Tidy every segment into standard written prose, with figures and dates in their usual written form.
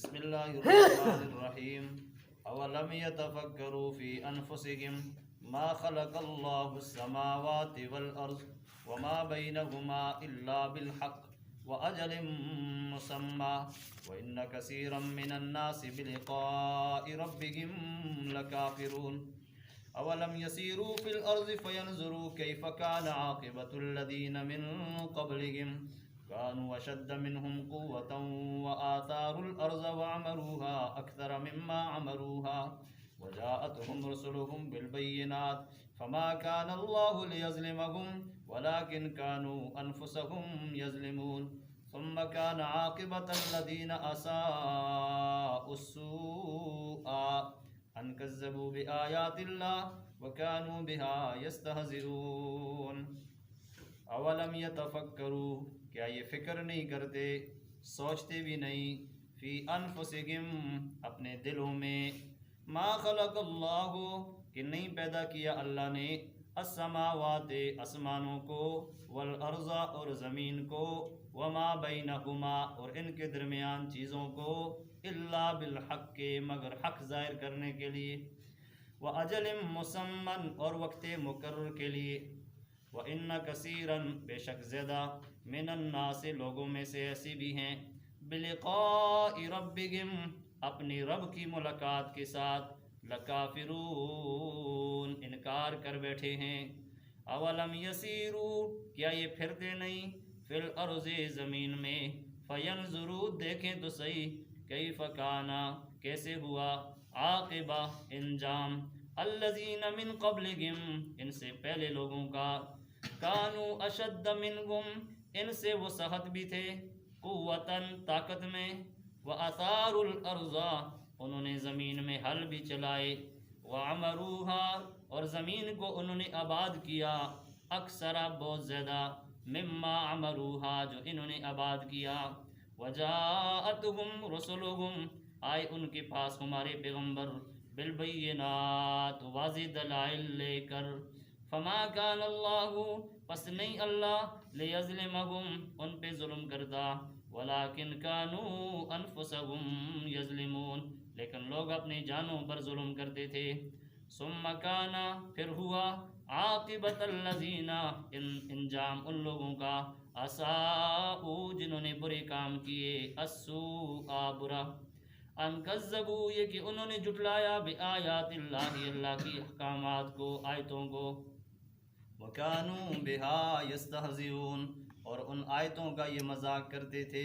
بسم اللہ الرحمن الرحیم اولم يتفکروا فی انفسهم ما خلق اللہ السماوات والارض وما بینہما الا بالحق واجل مسمى وان کثیرا من الناس بلقاء ربهم لکافرون اولم يسيروا في الارض فينظروا كيف كان عاقبة الذين من قبلهم كانوا اشد منهم قوة وآثاروا الارض وعمروها اكثر مما عمروها وجاءتهم رسلهم بالبينات فما كان الله ليظلمهم ولكن كانوا انفسهم يظلمون ثم كان عاقبة الذين اساءوا السوء ان کذبوا بآیات اللہ وکانوا بها یستہزئون اولم یتفکروا کیا یہ فکر نہیں کرتے، سوچتے بھی نہیں، فی انفسہم اپنے دلوں میں، ما خلق اللہ کہ نہیں پیدا کیا اللہ نے، السماوات آسمانوں کو، والارض اور زمین کو، وما بینہما اور ان کے درمیان چیزوں کو، الا بالحق مگر حق ظاہر کرنے کے لیے، واجل مسمن اور وقت مقرر کے لیے، وان کثیرا بے شک زیادہ، من الناس لوگوں میں سے ایسی بھی ہیں، بلقاء ربہم اپنی رب کی ملاقات کے ساتھ، لکافرون انکار کر بیٹھے ہیں۔ اولم یسیروا کیا یہ پھرتے نہیں، فی الارض زمین میں، فینظروا دیکھیں تو صحیح، کیف کانا کیسے ہوا، عاقبہ انجام، الذین من قبلہم ان سے پہلے لوگوں کا، کانوا اشد منہم ان سے وہ سخت بھی تھے، قوتاً طاقت میں، واثاروا الارض انہوں نے زمین میں حل بھی چلائے، وعمروها اور زمین کو انہوں نے آباد کیا، اکثر بہت زیادہ، مما عمروها جو انہوں نے آباد کیا، وجاءتهم رسلهم آئے ان کے پاس ہمارے پیغمبر، بالبینات واضح دلائل لے کر، فما کان اللہ پس نہیں اللہ، لیظلمهم ان پہ ظلم کرتا، ولیکن کانوا انفسهم یظلمون لیکن لوگ اپنی جانوں پر ظلم کرتے تھے، ثم کان پھر ہوا، عاقبۃ الذین انجام ان لوگوں کا، اساءوا جنہوں نے برے کام کیے، السوء برا، ان کذبوا یہ کہ انہوں نے جھٹلایا، بآیات اللہ اللہ کی احکامات کو، آیتوں کو، وکانوا بها یستہزئون اور ان آیتوں کا یہ مذاق کرتے تھے۔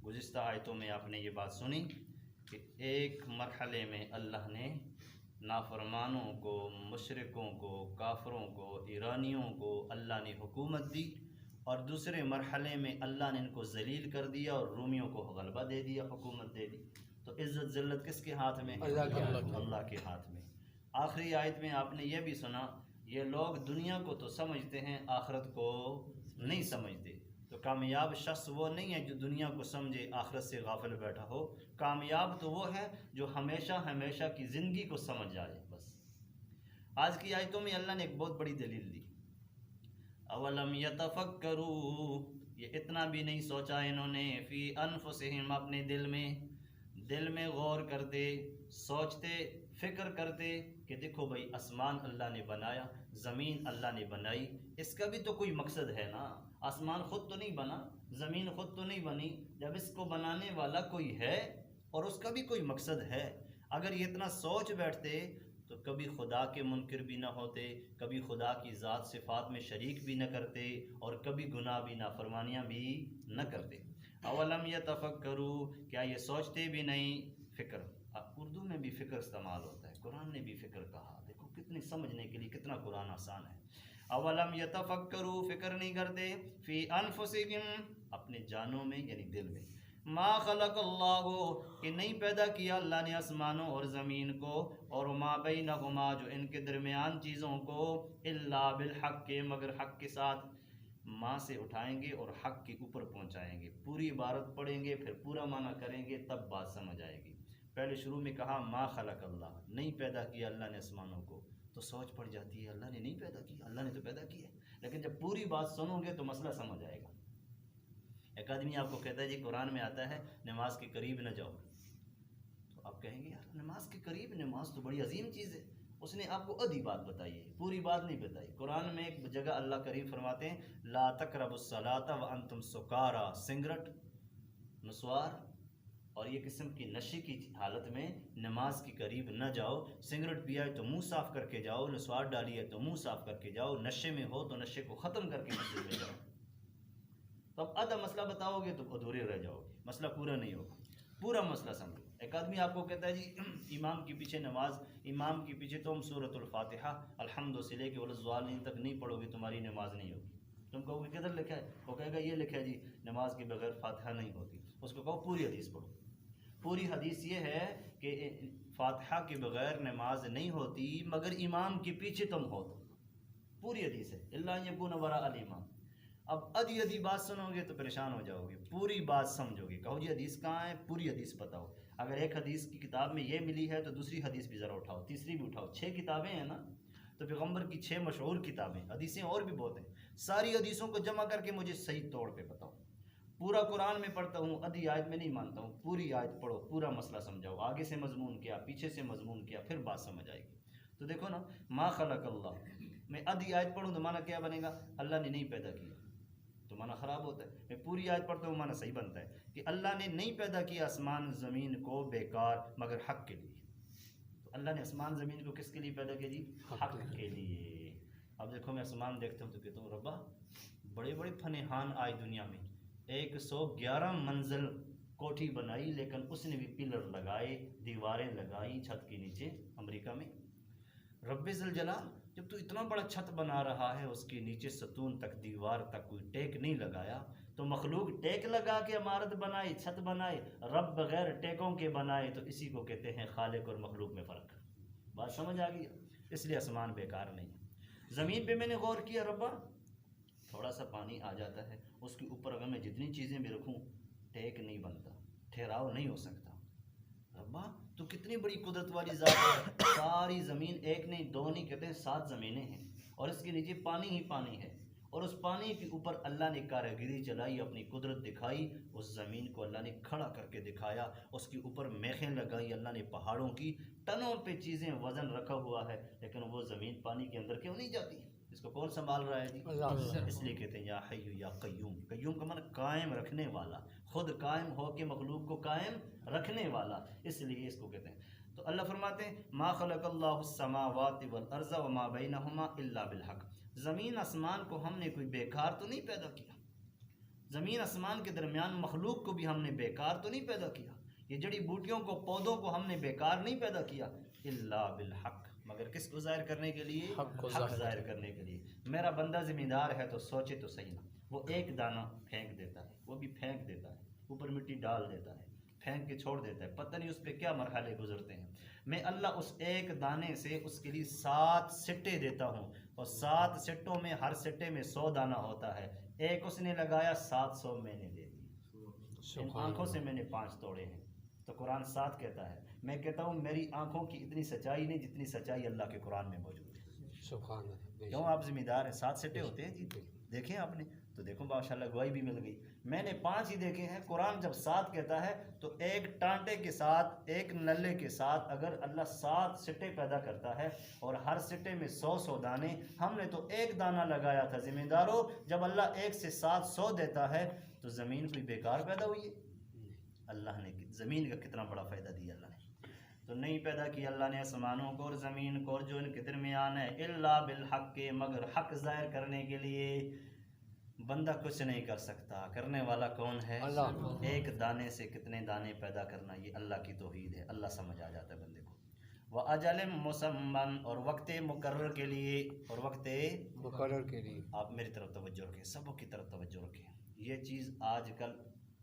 گزشتہ آیتوں میں آپ نے یہ بات سنی کہ ایک مرحلے میں اللہ نے نافرمانوں کو، مشرکوں کو، کافروں کو، ایرانیوں کو اللہ نے حکومت دی، اور دوسرے مرحلے میں اللہ نے ان کو ذلیل کر دیا اور رومیوں کو غلبہ دے دیا، حکومت دے دی۔ تو عزت ذلت کس کے ہاتھ میں؟ اللہ کے ہاتھ میں۔ آخری آیت میں آپ نے یہ بھی سنا، یہ لوگ دنیا کو تو سمجھتے ہیں، آخرت کو نہیں سمجھتے۔ تو کامیاب شخص وہ نہیں ہے جو دنیا کو سمجھے، آخرت سے غافل بیٹھا ہو، کامیاب تو وہ ہے جو ہمیشہ ہمیشہ کی زندگی کو سمجھ جائے۔ بس آج کی آیتوں میں اللہ نے ایک بہت بڑی دلیل دی، اولم یتفکروا یہ اتنا بھی نہیں سوچا انہوں نے، فی انفسہم اپنے دل میں غور کرتے، سوچتے، فکر کرتے کہ دیکھو بھائی آسمان اللہ نے بنایا، زمین اللہ نے بنائی، اس کا بھی تو کوئی مقصد ہے نا، آسمان خود تو نہیں بنا، زمین خود تو نہیں بنی، جب اس کو بنانے والا کوئی ہے اور اس کا بھی کوئی مقصد ہے۔ اگر یہ اتنا سوچ بیٹھتے تو کبھی خدا کے منکر بھی نہ ہوتے، کبھی خدا کی ذات صفات میں شریک بھی نہ کرتے، اور کبھی گناہ بھی، نافرمانیاں بھی نہ کرتے۔ اولم یتفکروا کیا یہ سوچتے بھی نہیں، فکر، اردو میں بھی فکر استعمال ہوتا ہے، قرآن نے بھی فکر کہا، دیکھو کتنی سمجھنے کے لیے کتنا قرآن آسان ہے۔ اولم یتفکروا فکر نہیں کرتے، فی انفسہم اپنے جانوں میں یعنی دل میں، ما خلق اللہ کہ نہیں پیدا کیا اللہ نے آسمانوں اور زمین کو، اور ما بینہما جو ان کے درمیان چیزوں کو، الا بالحق مگر حق کے ساتھ، ماں سے اٹھائیں گے اور حق کے اوپر پہنچائیں گے، پوری عبارت پڑھیں گے پھر پورا معنی کریں گے تب بات سمجھ آئے گی۔ پہلے شروع میں کہا ما خلق اللہ، نہیں پیدا کیا اللہ نے آسمانوں کو، تو سوچ پڑ جاتی ہے اللہ نے نہیں پیدا کیا، اللہ نے تو پیدا کیا ہے، لیکن جب پوری بات سنو گے تو مسئلہ سمجھ آئے گا۔ ایک آدمی آپ کو کہتا ہے جی قرآن میں آتا ہے نماز کے قریب نہ جاؤ، تو آپ کہیں گے یار نماز کے قریب، نماز تو بڑی عظیم چیز ہے. اس نے آپ کو آدھی بات بتائی ہے، پوری بات نہیں بتائی. قرآن میں ایک جگہ اللہ کریم فرماتے ہیں لا تقربوا الصلاۃ وانتم سکارا، سگرٹ، نسوار اور یہ قسم کی نشے کی حالت میں نماز کے قریب نہ جاؤ. سگرٹ پیا ہے تو منہ صاف کر کے جاؤ، نسوار ڈالی ہے تو منہ صاف کر کے جاؤ، نشے میں ہو تو نشے کو ختم کر کے مسجد میں جاؤ. تو اب آدھا مسئلہ بتاؤ گے تو ادھورے رہ جاؤ گے، مسئلہ پورا نہیں ہوگا. پورا مسئلہ سمجھو. ایک آدمی آپ کو کہتا ہے جی امام کے پیچھے نماز، امام کے پیچھے تم سورۃ الفاتحہ الحمد سے لے کے والضالین تک نہیں پڑھو گے تمہاری نماز نہیں ہوگی. تم کہو گے کدھر لکھا ہے؟ وہ کہے گا یہ لکھا ہے جی نماز کے بغیر فاتحہ نہیں ہوتی. اس کو کہو پوری حدیث پڑھو. پوری حدیث یہ ہے کہ فاتحہ کے بغیر نماز نہیں ہوتی مگر امام کے پیچھے تم ہو تو. پوری حدیث ہے الا یکون وراء الامام. اب ادھی ادھی بات سنو گے تو پریشان ہو جاؤ گے، پوری بات سمجھو گے. کہو جی حدیث کہاں ہے؟ پوری حدیث بتاؤ. اگر ایک حدیث کی کتاب میں یہ ملی ہے تو دوسری حدیث بھی ذرا اٹھاؤ، تیسری بھی اٹھاؤ. 6 کتابیں ہیں نا، تو پیغمبر کی 6 مشہور کتابیں، حدیثیں اور بھی بہت ہیں. ساری حدیثوں کو جمع کر کے مجھے صحیح طور پہ بتاؤ. پورا قرآن میں پڑھتا ہوں، ادھی آیت میں نہیں مانتا ہوں. پوری آیت پڑھو، پورا مسئلہ سمجھاؤ، آگے سے مضمون کیا، پیچھے سے مضمون کیا، پھر بات سمجھ آئے گی. تو دیکھو نا، ما خلق اللہ، میں ادھی آیت پڑھوں تو معنی کیا بنے گا؟ اللہ نے نہیں پیدا کیا، تو معنی خراب ہوتا ہے. میں پوری آیت پڑھتا ہوں معنی صحیح بنتا ہے کہ اللہ نے نہیں پیدا کیا آسمان زمین کو بیکار مگر حق کے لیے. تو اللہ نے آسمان زمین کو کس کے لیے پیدا کیا جی؟ حق کے لیے. اب دیکھو میں آسمان دیکھتا ہوں تو کہتا ہوں ربا بڑے بڑے فنحان آئے دنیا میں، 111 منزل کوٹھی بنائی، لیکن اس نے بھی پلر لگائے، دیواریں لگائی چھت کے نیچے امریکہ میں. رب ذوالجلال جب تو اتنا بڑا چھت بنا رہا ہے، اس کے نیچے ستون تک دیوار تک کوئی ٹیک نہیں لگایا، تو مخلوق ٹیک لگا کے عمارت بنائے، چھت بنائے، رب بغیر ٹیکوں کے بنائے. تو اسی کو کہتے ہیں خالق اور مخلوق میں فرق. بات سمجھ آ گئی؟ اس لیے آسمان بیکار نہیں. زمین پہ میں نے غور کیا ربا تھوڑا سا پانی آ جاتا ہے، اس کے اوپر اگر میں جتنی چیزیں بھی رکھوں ٹیک نہیں بنتا، ٹھہراؤ نہیں ہو سکتا. ربا تو کتنی بڑی قدرت والی ذات ہے. ساری زمین ایک نہیں دو نہیں کہتے ہیں 7 زمینیں ہیں، اور اس کے نیچے پانی ہی پانی ہے، اور اس پانی کے اوپر اللہ نے کاریگری چلائی، اپنی قدرت دکھائی. اس زمین کو اللہ نے کھڑا کر کے دکھایا، اس کے اوپر میخیں لگائی اللہ نے پہاڑوں کی، ٹنوں پہ چیزیں وزن رکھا ہوا ہے، لیکن وہ زمین پانی کے اندر کیوں نہیں جاتی؟ اس کو کون سنبھال رہا ہے جی؟ اللہ. اس لیے کہتے ہیں یا حی یا قیوم. قیوم کا معنی قائم رکھنے والا، خود قائم ہو کے مخلوق کو قائم رکھنے والا، اس لیے اس کو کہتے ہیں. تو اللہ فرماتے ہیں ما خلق اللہ السماوات والارض وما بینہما الا بالحق. زمین آسمان کو ہم نے کوئی بیکار تو نہیں پیدا کیا، زمین آسمان کے درمیان مخلوق کو بھی ہم نے بیکار تو نہیں پیدا کیا، یہ جڑی بوٹیوں کو پودوں کو ہم نے بیکار نہیں پیدا کیا. الا بالحق، مگر کس کو ظاہر کرنے کے لیے؟ حق ظاہر کرنے کے لیے. میرا بندہ ذمہ دار ہے تو سوچے تو صحیح نا. وہ ایک دانہ پھینک دیتا ہے، وہ بھی پھینک دیتا ہے، اوپر مٹی ڈال دیتا ہے، پھینک کے چھوڑ دیتا ہے، پتہ نہیں اس پہ کیا مرحلے گزرتے ہیں. میں اللہ اس ایک دانے سے اس کے لیے 7 سٹے دیتا ہوں، اور 7 سٹوں میں ہر سٹے میں 100 دانہ ہوتا ہے. ایک اس نے لگایا 700 میں نے دے دی. ان آنکھوں سے میں نے 5 توڑے ہیں. تو قرآن 7 کہتا ہے، میں کہتا ہوں میری آنکھوں کی اتنی سچائی نہیں جتنی سچائی اللہ کے قرآن میں موجود ہے. سبحان اللہ. کیوں آپ ذمہ دار ہیں؟ 7 سٹے ہوتے ہیں جی، دیکھیں آپ نے تو دیکھو ماشاءاللہ گواہی بھی مل گئی. میں نے 5 ہی دیکھے ہیں. قرآن جب 7 کہتا ہے تو ایک ٹانٹے کے ساتھ، ایک نلے کے ساتھ اگر اللہ 7 سٹے پیدا کرتا ہے اور ہر سٹے میں 100 دانے، ہم نے تو ایک دانہ لگایا تھا. ذمہ داروں جب اللہ 1 سے 700 دیتا ہے تو زمین کوئی بیکار پیدا ہوئی ہے؟ اللہ نے زمین کا کتنا بڑا فائدہ دیا اللہ نے. تو نہیں پیدا کیا اللہ نے آسمانوں کو اور زمین کو اور جو ان کے درمیان ہے الا بالحق کے، مگر حق ظاہر کرنے کے لیے. بندہ کچھ نہیں کر سکتا، کرنے والا کون ہے؟ اللہ. ایک دانے سے کتنے دانے پیدا کرنا یہ اللہ کی توحید ہے. اللہ سمجھ آ جاتا ہے بندے کو. وَأَجَلٍ مُّسَمًّى، اور وقت مقرر کے لیے، اور وقت مقرر کے لیے. آپ میری طرف توجہ رکھیں، سبوں کی طرف توجہ رکھیں. یہ چیز آج کل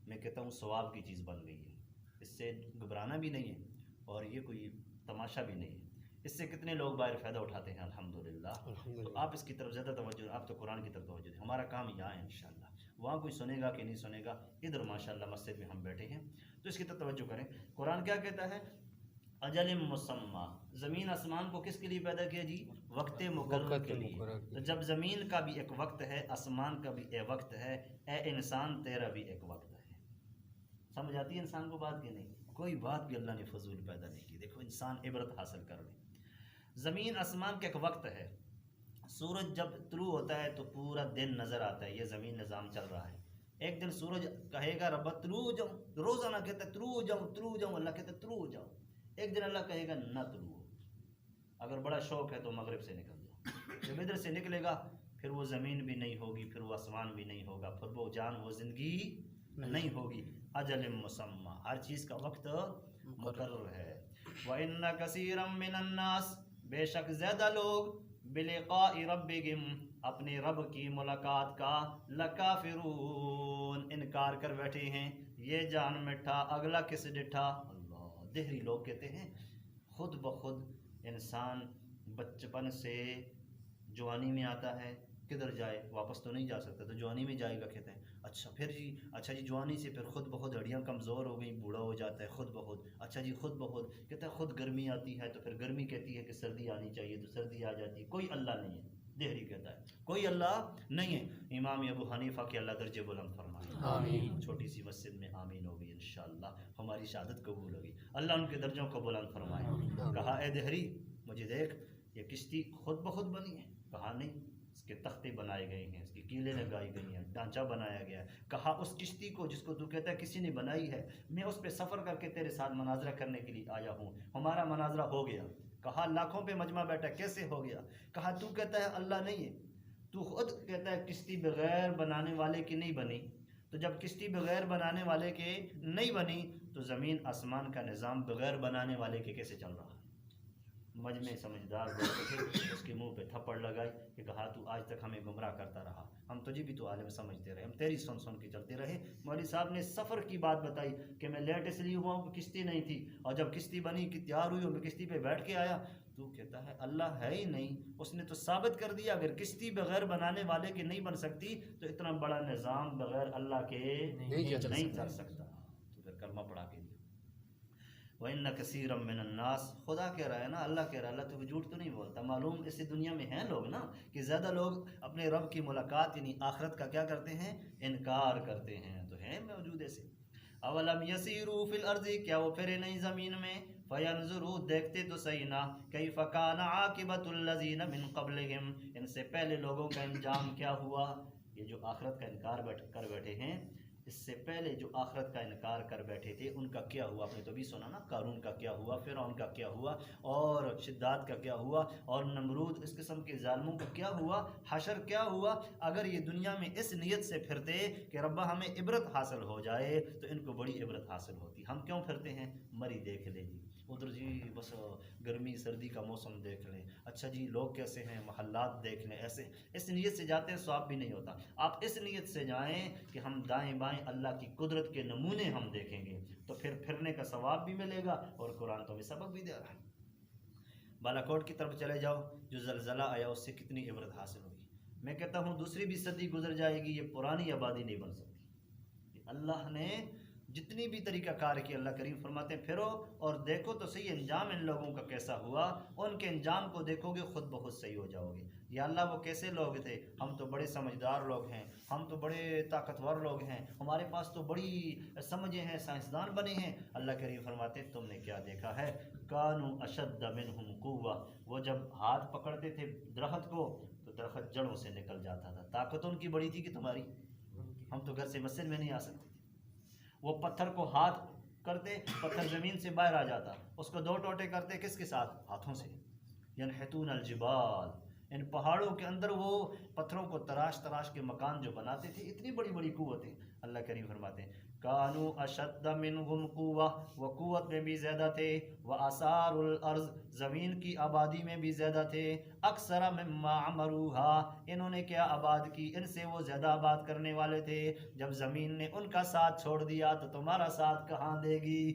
میں کہتا ہوں ثواب کی چیز بن گئی ہے، اس سے گھبرانا بھی نہیں ہے اور یہ کوئی تماشا بھی نہیں ہے. اس سے کتنے لوگ باہر فائدہ اٹھاتے ہیں الحمدللہ. تو آپ اس کی طرف زیادہ توجہ، آپ تو قرآن کی طرف توجہ دیں. ہمارا کام یہاں ہے انشاءاللہ. وہاں کوئی سنے گا کہ نہیں سنے گا، ادھر ماشاءاللہ مسجد میں ہم بیٹھے ہیں تو اس کی طرف توجہ کریں. قرآن کیا کہتا ہے؟ اجل مسمى، زمین آسمان کو کس کے لیے پیدا کیا جی؟ وقت مقرر وقت کے لیے۔ مقرر کے تو جب زمین کا بھی ایک وقت ہے، آسمان کا بھی ایک وقت ہے، اے انسان تیرا بھی ایک وقت ہے۔ سمجھ آتی ہے انسان کو بات کہ نہیں؟ کوئی بات بھی اللہ نے فضول پیدا نہیں کی۔ دیکھو انسان عبرت حاصل کر لے۔ زمین آسمان کا ایک وقت ہے، سورج جب طلوع ہوتا ہے تو پورا دن نظر آتا ہے، یہ زمین نظام چل رہا ہے۔ ایک دن سورج کہے گا رب طلوع ہو جاؤں، روزانہ کہتا ہے طلوع ہو جاؤں طلوع ہو جاؤں، اللہ کہتا ہے طلوع ہو جاؤ۔ ایک دن اللہ کہے گا نہ طلوع ہو، اگر بڑا شوق ہے تو مغرب سے نکل جاؤ۔ جب ادھر سے نکلے گا پھر وہ زمین بھی نہیں ہوگی، پھر وہ آسمان بھی نہیں ہوگا، پھر وہ جان وہ زندگی نہیں ہوگی۔ اجل مسمى، ہر چیز کا وقت مقرر ہے۔ وَإِنَّ كَثِيرًا مِّنَ النَّاسِ، بے شک زیادہ لوگ بِلِقَاءِ رَبِّهِمْ، اپنے رب کی ملاقات کا، لَكَافِرُونَ، انکار کر بیٹھے ہیں۔ یہ جان مٹھا اگلا کس ڈٹھا۔ اللہ، دہری لوگ کہتے ہیں خود بخود انسان بچپن سے جوانی میں آتا ہے، کدھر جائے واپس تو نہیں جا سکتا، تو جوانی میں جائے گا، کہتے ہیں اچھا جی جوانی سے پھر خود بخود ہڈیاں کمزور ہو گئیں، بوڑھا ہو جاتا ہے خود بخود۔ اچھا جی خود بخود کہتا ہے خود گرمی آتی ہے تو پھر گرمی کہتی ہے کہ سردی آنی چاہیے تو سردی آ جاتی ہے۔ کوئی اللہ نہیں ہے، دہری کہتا ہے کوئی اللہ نہیں ہے۔ امام ابو حنیفہ کے اللہ درجے بلند فرمائے، آمین۔ چھوٹی سی مسجد میں آمین ہوگی انشاءاللہ، ہماری شہادت قبول ہوگی، اللہ ان کے درجوں کو بلند فرمائے۔ کہا اے دہری مجھے دیکھ، یہ کشتی خود بخود بنی ہے؟ کہا نہیں، اس کے تختے بنائے گئے ہیں، اس کی کیلیں لگائی گئی ہیں، ڈھانچہ بنایا گیا ہے۔ کہا اس کشتی کو جس کو تو کہتا ہے کسی نے بنائی ہے، میں اس پہ سفر کر کے تیرے ساتھ مناظرہ کرنے کے لیے آیا ہوں، ہمارا مناظرہ ہو گیا۔ کہا لاکھوں پہ مجمع بیٹھا، کیسے ہو گیا؟ کہا تو کہتا ہے اللہ نہیں ہے، تو خود کہتا ہے کشتی بغیر بنانے والے کی نہیں بنی، تو جب کشتی بغیر بنانے والے کے نہیں بنی تو زمین آسمان کا نظام بغیر بنانے والے کے کیسے چل رہا ہے؟ مجمع سمجھدار بیٹھے تھے، اس کے منہ پہ تھپڑ لگائی کہ کہا تو آج تک ہمیں گمراہ کرتا رہا، ہم تجھے بھی تو عالم سمجھتے رہے، ہم تیری سن سن کے چلتے رہے۔ مولوی صاحب نے سفر کی بات بتائی کہ میں لیٹ اس لیے ہوا ہوں کہ کشتی نہیں تھی، اور جب کشتی بنی کہ تیار ہوئی اور میں کشتی پہ بیٹھ کے آیا، تو کہتا ہے اللہ ہے ہی نہیں، اس نے تو ثابت کر دیا اگر کشتی بغیر بنانے والے کے نہیں بن سکتی تو اتنا بڑا نظام بغیر اللہ کے نہیں چل سکتا۔ تو پھر کلمہ پڑھا کے وَإِنَّ كَثِيرًا مِّنَ النَّاسِ، خدا کہہ رہا ہے نا، اللہ کہہ رہا ہے، اللہ تو جھوٹ تو نہیں بولتا۔ معلوم اسی دنیا میں ہیں لوگ نا کہ زیادہ لوگ اپنے رب کی ملاقات یعنی آخرت کا کیا کرتے ہیں؟ انکار کرتے ہیں، تو ہیں موجود ایسے۔ اولم یسیروا فی الارض، کیا وہ پھرے نہیں زمین میں؟ فینظروا، دیکھتے تو صحیح نا، کیف کان عاقبۃ الذین من قبلہم، ان سے پہلے لوگوں کا انجام کیا ہوا۔ یہ جو آخرت کا انکار کر بیٹھے ہیں، اس سے پہلے جو آخرت کا انکار کر بیٹھے تھے ان کا کیا ہوا؟ آپ نے تو بھی سنا نا، قارون کا کیا ہوا، فرعون کا کیا ہوا، اور شداد کا کیا ہوا، اور نمرود، اس قسم کے ظالموں کا کیا ہوا، حشر کیا ہوا۔ اگر یہ دنیا میں اس نیت سے پھرتے کہ ربا ہمیں عبرت حاصل ہو جائے تو ان کو بڑی عبرت حاصل ہوتی۔ ہم کیوں پھرتے ہیں؟ مری دیکھ لے جی، ادھر جی بس گرمی سردی کا موسم دیکھ لیں، اچھا جی لوگ کیسے ہیں، محلات دیکھ لیں، ایسے اس نیت سے جاتے ہیں ثواب بھی نہیں ہوتا۔ آپ اس نیت سے جائیں کہ ہم دائیں بائیں اللہ کی قدرت کے نمونے ہم دیکھیں گے تو پھر پھرنے کا ثواب بھی ملے گا، اور قرآن تو ہمیں سبق بھی دے رہا ہے۔ بالاکوٹ کی طرف چلے جاؤ، جو زلزلہ آیا اس سے کتنی عبرت حاصل ہوگی۔ میں کہتا ہوں دوسری بھی صدی گزر جائے گی، یہ پرانی آبادی نہیں بن سکتی۔ اللہ نے جتنی بھی طریقہ کار کی، اللہ کریم فرماتے ہیں پھرو اور دیکھو تو صحیح انجام ان لوگوں کا کیسا ہوا، ان کے انجام کو دیکھو گے خود بخود صحیح ہو جاؤ گے۔ یا اللہ وہ کیسے لوگ تھے؟ ہم تو بڑے سمجھدار لوگ ہیں، ہم تو بڑے طاقتور لوگ ہیں، ہمارے پاس تو بڑی سمجھیں ہیں، سائنسدان بنے ہیں۔ اللہ کریم فرماتے ہیں تم نے کیا دیکھا ہے؟ کانوا اشد منہم قوہ، وہ جب ہاتھ پکڑتے تھے درخت کو تو درخت جڑوں سے نکل جاتا تھا۔ طاقت ان کی بڑی تھی کہ تمہاری؟ ہم تو گھر سے مسجد میں نہیں آ سکتے تھے۔ وہ پتھر کو ہاتھ کرتے، پتھر زمین سے باہر آ جاتا، اس کو دو ٹوٹے کرتے، کس کے ساتھ؟ ہاتھوں سے۔ ینحتون الجبال، ان پہاڑوں کے اندر وہ پتھروں کو تراش تراش کے مکان جو بناتے تھے، اتنی بڑی بڑی قوتیں۔ اللہ کریم فرماتے ہیں کانوا اشد منہم قوہ، وہ قوت میں بھی زیادہ تھے، وآثار الارض، زمین کی آبادی میں بھی زیادہ تھے، اکثر مما عمروہا، انہوں نے کیا آباد کی، ان سے وہ زیادہ آباد کرنے والے تھے۔ جب زمین نے ان کا ساتھ چھوڑ دیا تو تمہارا ساتھ کہاں دے گی؟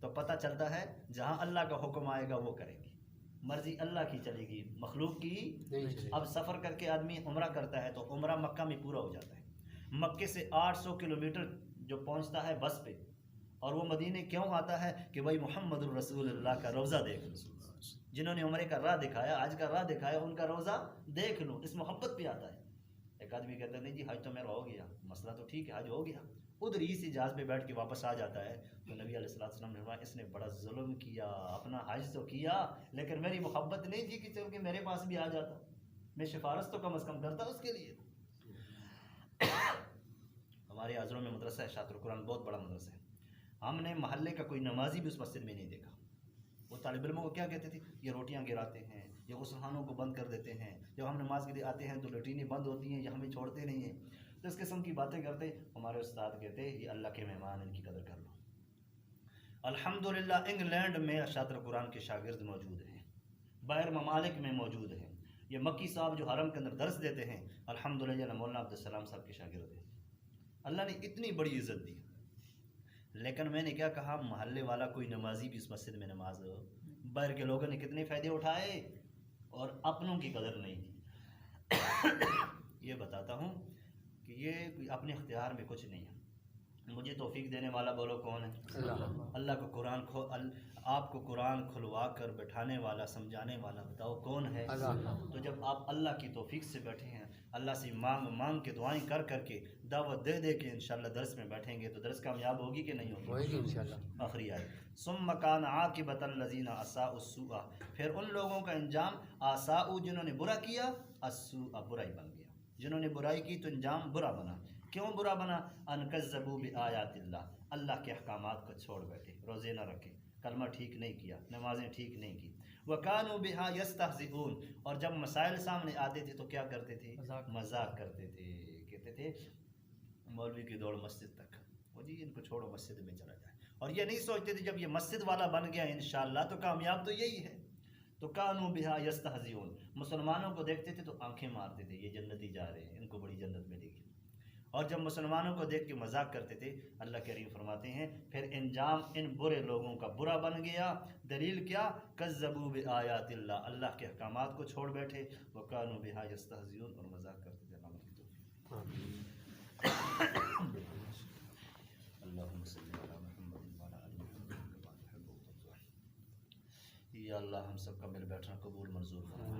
تو پتہ چلتا ہے جہاں اللہ کا حکم آئے گا وہ کریں گے، مرضی اللہ کی چلے گی، مخلوق کی نہیں چلے. اب سفر کر کے آدمی عمرہ کرتا ہے تو عمرہ مکہ میں پورا ہو جاتا ہے، مکے سے 800 کلومیٹر جو پہنچتا ہے بس پہ، اور وہ مدینے کیوں آتا ہے کہ بھائی محمد الرسول اللہ کا روزہ دیکھ لو، جنہوں نے عمرے کا راہ دکھایا، آج کا راہ دکھایا، ان کا روزہ دیکھ لو، اس محبت پہ آتا ہے۔ ایک آدمی کہتا ہے نہیں جی حج تو میرا ہو گیا، مسئلہ تو ٹھیک ہے حج ہو گیا، ادھر ہی سے جہاز پہ بیٹھ کے واپس آ جاتا ہے، تو نبی علیہ السلام نے فرمایا اس نے بڑا ظلم کیا، اپنا حج تو کیا لیکن میری محبت نہیں تھی کہ چل کے میرے پاس بھی آ جاتا، میں سفارش تو کم از کم کرتا اس کے لیے۔ ہمارے آزروں میں مدرسہ ہے شاطر قرآن، بہت بڑا مدرسہ ہے، ہم نے محلے کا کوئی نمازی بھی اس مسجد میں نہیں دیکھا۔ وہ طالب علموں کو کیا کہتے تھے، یہ روٹیاں گراتے ہیں، یہ غسلخانوں کو بند کر دیتے ہیں، جب ہم نماز کے لیے آتے ہیں تو لیٹرینیں بند ہوتی ہیں، یہ ہمیں چھوڑتے نہیں ہیں، تو اس قسم کی باتیں کرتے۔ ہمارے استاد کہتے یہ اللہ کے مہمان، ان کی قدر کر لو۔ الحمدللہ انگلینڈ میں شاطر قرآن کے شاگرد موجود ہیں، باہر ممالک میں موجود ہیں، یہ مکی صاحب جو حرم کے اندر درس دیتے ہیں الحمدللہ مولانا عبدالسلام صاحب کے شاگرد ہیں۔ اللہ نے اتنی بڑی عزت دی، لیکن میں نے کیا کہا، محلے والا کوئی نمازی بھی اس مسجد میں نماز، باہر کے لوگوں نے کتنے فائدے اٹھائے اور اپنوں کی قدر نہیں کی۔ یہ بتاتا ہوں کہ یہ کوئی اپنے اختیار میں کچھ نہیں ہے، مجھے توفیق دینے والا بولو کون ہے؟ اللہ کو قرآن آپ کو قرآن کھلوا کر بٹھانے والا، سمجھانے والا بتاؤ کون ہے؟ تو جب آپ اللہ کی توفیق سے بیٹھے ہیں، اللہ سے مانگ کے دعائیں کر کے دعوت دے کے انشاءاللہ درس میں بیٹھیں گے تو درس کامیاب ہوگی کہ نہیں ہوگی؟ انشاءاللہ۔ آخری آیت، ثم کان عاقبۃ الذین اساءوا السوء، پھر ان لوگوں کا انجام اساءوا، جنہوں نے برا کیا، السوء برائی بن گیا، جنہوں نے برائی کی تو انجام برا بنا۔ کیوں برا بنا؟ ان کذبوا بآیات اللہ، اللہ کے احکامات کو چھوڑ بیٹھے، روزے نہ رکھے، کلمہ ٹھیک نہیں کیا، نمازیں ٹھیک نہیں کی، وَكَانُوا بِهَا يَسْتَهْزِئُونَ، اور جب مسائل سامنے آتے تھے تو کیا کرتے تھے؟ مذاق کرتے تھے، کہتے تھے مولوی کی دوڑ مسجد تک، وہ جی ان کو چھوڑو مسجد میں چلا جائے، اور یہ نہیں سوچتے تھے جب یہ مسجد والا بن گیا انشاءاللہ تو کامیاب تو یہی ہے۔ تو كَانُوا بِهَا يَسْتَهْزِئُونَ، مسلمانوں کو دیکھتے تھے تو آنکھیں مارتے تھے، یہ جنتی جا رہے ہیں، ان کو بڑی جنت ملے گی، اور جب مسلمانوں کو دیکھ کے مذاق کرتے تھے، اللہ کریم فرماتے ہیں پھر انجام ان برے لوگوں کا برا بن گیا۔ دلیل کیا؟ کذبوا بآیات اللہ، اللہ کے احکامات کو چھوڑ بیٹھے، وکانوا بہا یستہزئون، اور مذاق کرتے تھے۔ اللہ کی توفیق۔ اللہم صلی علی محمد وعلی آل محمد کما تحب وترضى۔ یا اللہ ہم سب کا مل بیٹھنا قبول منظور فرما،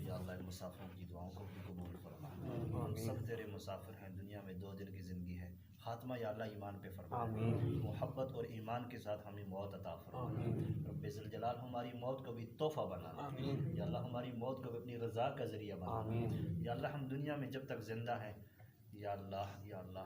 یا اللہ ان مسافروں کی دعاؤں کو بھی قبول فرما، ہم سب تیرے مسافر ہیں، دنیا میں 2 دن کی زندگی ہے، خاتمہ یا اللہ ایمان پہ فرما، محبت اور ایمان کے ساتھ ہمیں موت عطا فرما، رب ذوالجلال ہماری موت کو بھی تحفہ بنا، یا اللہ ہماری موت کو بھی اپنی رضا کا ذریعہ بنا، یا اللہ ہم دنیا میں جب تک زندہ ہیں یا اللہ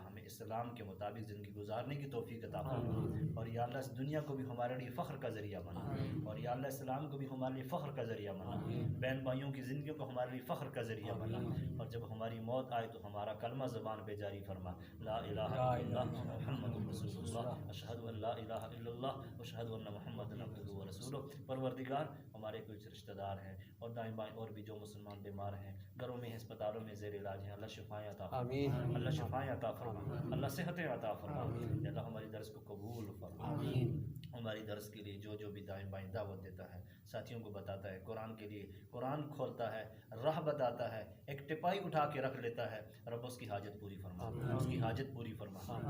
ہمیں اسلام کے مطابق زندگی گزارنے کی توفیق عطا فرما، اور یا اللہ اس دنیا کو بھی ہمارے لیے فخر کا ذریعہ بنا، اور یا اللہ اسلام کو بھی ہمارے لیے فخر کا ذریعہ بنا، بہن بھائیوں کی زندگیوں کو ہمارے لیے فخر کا ذریعہ بنا، اور جب ہماری موت آئے تو ہمارا کلمہ زبان پہ جاری فرما، لا الہ الا اللہ محمد رسول اللہ، اشہد ان لا الہ الا اللہ اشہد ان محمد عبدہ ورسولہ۔ پروردگار ہمارے کچھ رشتہ دار ہیں اور دائیں بائیں اور بھی جو مسلمان بیمار ہیں، گھروں میں ہسپتالوں میں زیر علاج ہیں، اللہ شفائیں عطا فرما، اللہ شفائیں عطا فرما، اللہ صحتیں عطا فرما، یا اللہ ہماری درس کو قبول فرما، ہماری درس کے لیے جو بھی دائیں بائیں دعوت دیتا ہے، ساتھیوں کو بتاتا ہے، قرآن کے لیے قرآن کھولتا ہے، راہ بتاتا ہے، ایک ٹپائی اٹھا کے رکھ لیتا ہے، رب اس کی حاجت پوری فرما، اس کی حاجت پوری فرما۔